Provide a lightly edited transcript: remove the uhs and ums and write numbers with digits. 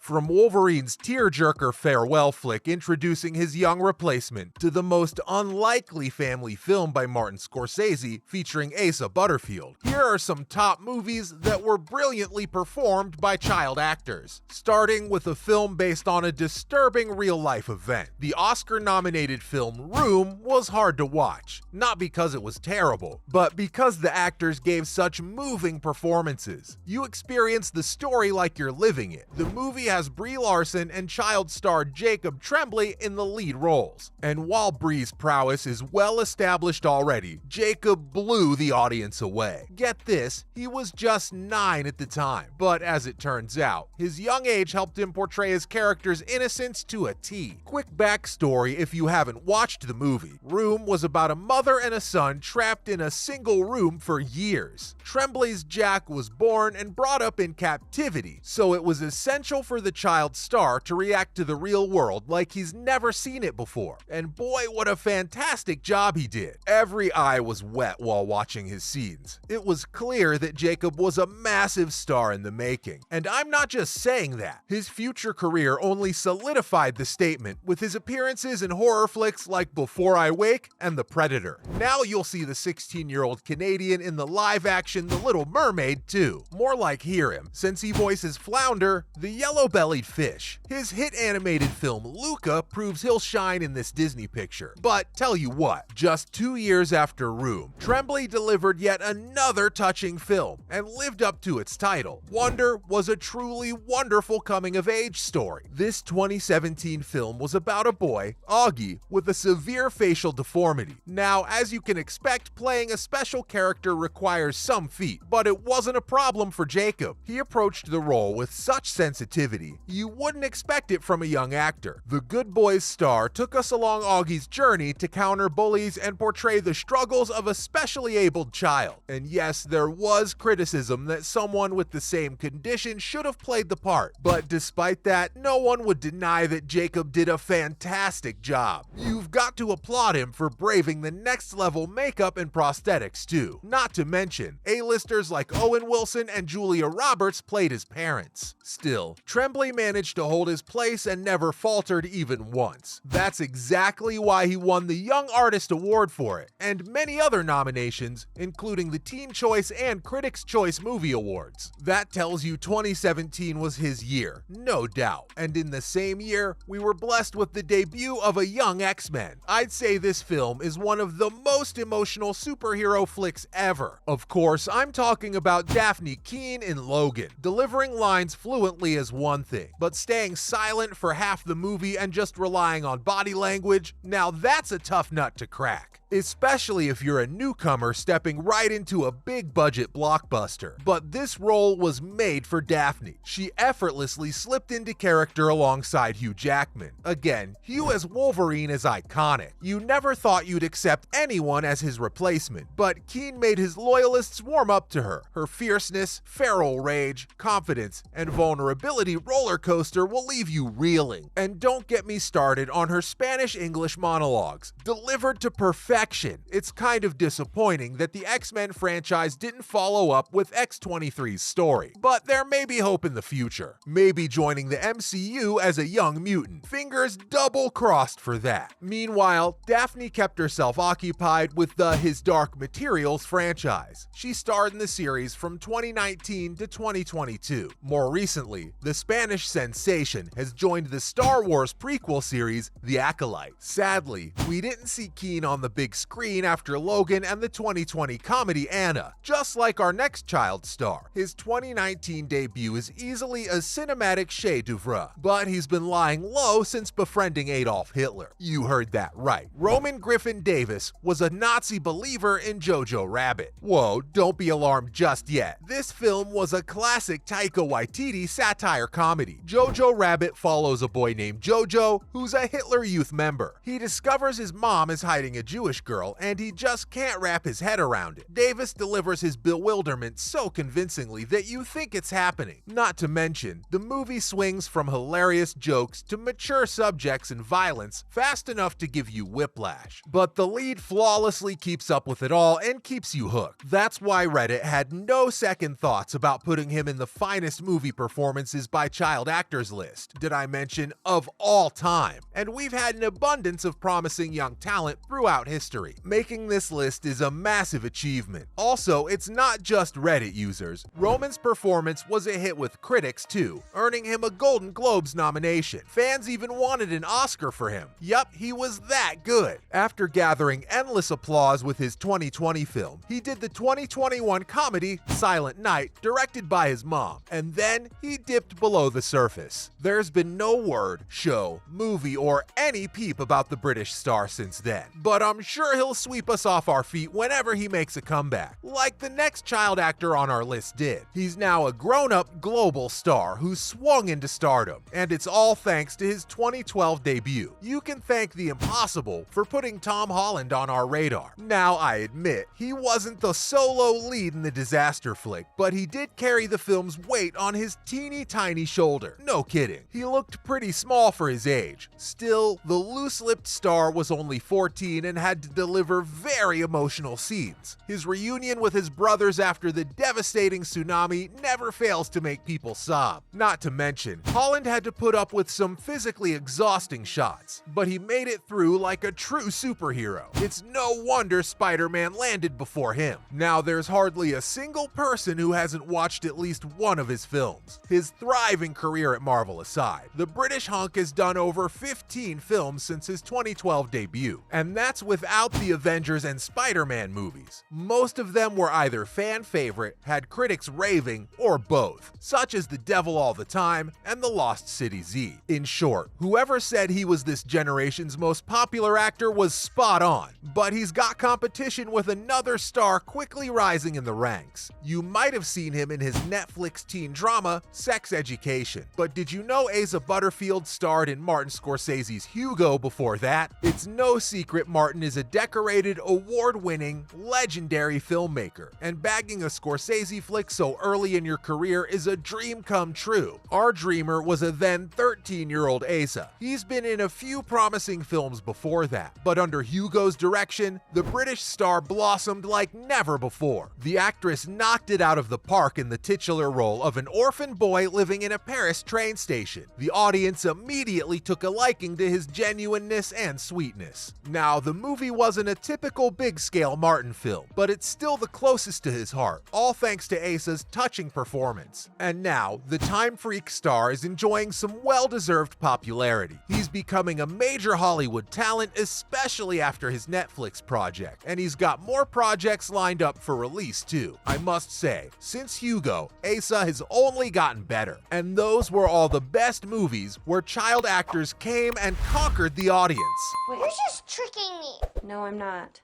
From Wolverine's tearjerker farewell flick introducing his young replacement, to the most unlikely family film by Martin Scorsese featuring Asa Butterfield, here are some top movies that were brilliantly performed by child actors. Starting with a film based on a disturbing real-life event. The Oscar-nominated film Room was hard to watch, not because it was terrible, but because the actors gave such moving performances. You experience the story like you're living it. The movie has Brie Larson and child star Jacob Tremblay in the lead roles. And while Brie's prowess is well established already, Jacob blew the audience away. Get this, he was just 9 at the time, but as it turns out, his young age helped him portray his character's innocence to a T. Quick backstory if you haven't watched the movie. Room was about a mother and a son trapped in a single room for years. Tremblay's Jack was born and brought up in captivity, so it was essential for the child star to react to the real world like he's never seen it before. And boy, what a fantastic job he did. Every eye was wet while watching his scenes. It was clear that Jacob was a massive star in the making. And I'm not just saying that. His future career only solidified the statement with his appearances in horror flicks like Before I Wake and The Predator. Now you'll see the 16-year-old Canadian in the live-action The Little Mermaid too. More like Hear Him, since he voices Flounder, the yellow-bellied fish. His hit animated film Luca proves he'll shine in this Disney picture. But tell you what, just 2 years after Room, Tremblay delivered yet another touching film and lived up to its title. Wonder was a truly wonderful coming-of-age story. This 2017 film was about a boy, Augie, with a severe facial deformity. Now, as you can expect, playing a special character requires some feat, but it wasn't a problem for Jacob. He approached the role with such sensitivity, you wouldn't expect it from a young actor. The Good Boys star took us along Augie's journey to counter bullies and portray the struggles of a specially abled child. And yes, there was criticism that someone with the same condition should have played the part, but despite that, no one would deny that Jacob did a fantastic job. You've got to applaud him for braving the next level makeup and prosthetics too. Not to mention, A-listers like Owen Wilson and Julia Roberts played his parents. Still, Tremblay managed to hold his place and never faltered even once. That's exactly why he won the Young Artist Award for it, and many other nominations, including the Teen Choice and Critics' Choice Movie Awards. That tells you 2017 was his year, no doubt. And in the same year, we were blessed with the debut of a young X-Men. I'd say this film is one of the most emotional superhero flicks ever. Of course, I'm talking about Dafne Keen in Logan. Delivering lines fluently is one thing, but staying silent for half the movie and just relying on body language, now that's a tough nut to crack. Especially if you're a newcomer stepping right into a big budget blockbuster. But this role was made for Dafne. She effortlessly slipped into character alongside Hugh Jackman. Again, Hugh as Wolverine is iconic. You never thought you'd accept anyone as his replacement, but Keen made his loyalists warm up to her. Her fierceness, feral rage, confidence, and vulnerability roller coaster will leave you reeling. And don't get me started on her Spanish-English monologues, delivered to perfection. It's kind of disappointing that the X-Men franchise didn't follow up with X-23's story, but there may be hope in the future. Maybe joining the MCU as a young mutant. Fingers double crossed for that. Meanwhile, Dafne kept herself occupied with the His Dark Materials franchise. She starred in the series from 2019 to 2022. More recently, the Spanish sensation has joined the Star Wars prequel series, The Acolyte. Sadly, we didn't see Keen on the big screen after Logan and the 2020 comedy Anna. Just like our next child star, his 2019 debut is easily a cinematic chef d'oeuvre, but he's been lying low since befriending Adolf Hitler. You heard that right. Roman Griffin Davis was a Nazi believer in Jojo Rabbit. Whoa, don't be alarmed just yet. This film was a classic Taika Waititi satire comedy. Jojo Rabbit follows a boy named Jojo who's a Hitler Youth member. He discovers his mom is hiding a Jewish Jewish girl, and he just can't wrap his head around it. Davis delivers his bewilderment so convincingly that you think it's happening. Not to mention, the movie swings from hilarious jokes to mature subjects and violence fast enough to give you whiplash. But the lead flawlessly keeps up with it all and keeps you hooked. That's why Reddit had no second thoughts about putting him in the finest movie performances by child actors list, did I mention, of all time. And we've had an abundance of promising young talent throughout history. Making this list is a massive achievement. Also, it's not just Reddit users. Roman's performance was a hit with critics too, earning him a Golden Globes nomination. Fans even wanted an Oscar for him. Yup, he was that good. After gathering endless applause with his 2020 film, he did the 2021 comedy Silent Night, directed by his mom, and then he dipped below the surface. There's been no word, show, movie, or any peep about the British star since then, but I'm sure he'll sweep us off our feet whenever he makes a comeback, like the next child actor on our list did. He's now a grown-up global star who's swung into stardom, and it's all thanks to his 2012 debut. You can thank the impossible for putting Tom Holland on our radar. Now, I admit, he wasn't the solo lead in the disaster flick, but he did carry the film's weight on his teeny tiny shoulder. No kidding. He looked pretty small for his age. Still, the loose-lipped star was only 14 and had to deliver very emotional scenes. His reunion with his brothers after the devastating tsunami never fails to make people sob. Not to mention, Holland had to put up with some physically exhausting shots, but he made it through like a true superhero. It's no wonder Spider-Man landed before him. Now, there's hardly a single person who hasn't watched at least one of his films. His thriving career at Marvel aside, the British hunk has done over 15 films since his 2012 debut, and that's without the Avengers and Spider-Man movies. Most of them were either fan favorite, had critics raving, or both, such as The Devil All the Time and The Lost City Z. In short, whoever said he was this generation's most popular actor was spot on, but he's got competition with another star quickly rising in the ranks. You might have seen him in his Netflix teen drama, Sex Education, but did you know Asa Butterfield starred in Martin Scorsese's Hugo before that? It's no secret Martin is a decorated, award-winning, legendary filmmaker, and bagging a Scorsese flick so early in your career is a dream come true. Our dreamer was a then 13-year-old Asa. He's been in a few promising films before that, but under Hugo's direction, the British star blossomed like never before. The actress knocked it out of the park in the titular role of an orphan boy living in a Paris train station. The audience immediately took a liking to his genuineness and sweetness. Now, the movie wasn't a typical big-scale Martin film, but it's still the closest to his heart, all thanks to Asa's touching performance. And now, the Time Freak star is enjoying some well-deserved popularity. He's becoming a major Hollywood talent, especially after his Netflix project, and he's got more projects lined up for release too. I must say, since Hugo, Asa has only gotten better, and those were all the best movies where child actors came and conquered the audience. Wait. You're just tricking me. No, I'm not.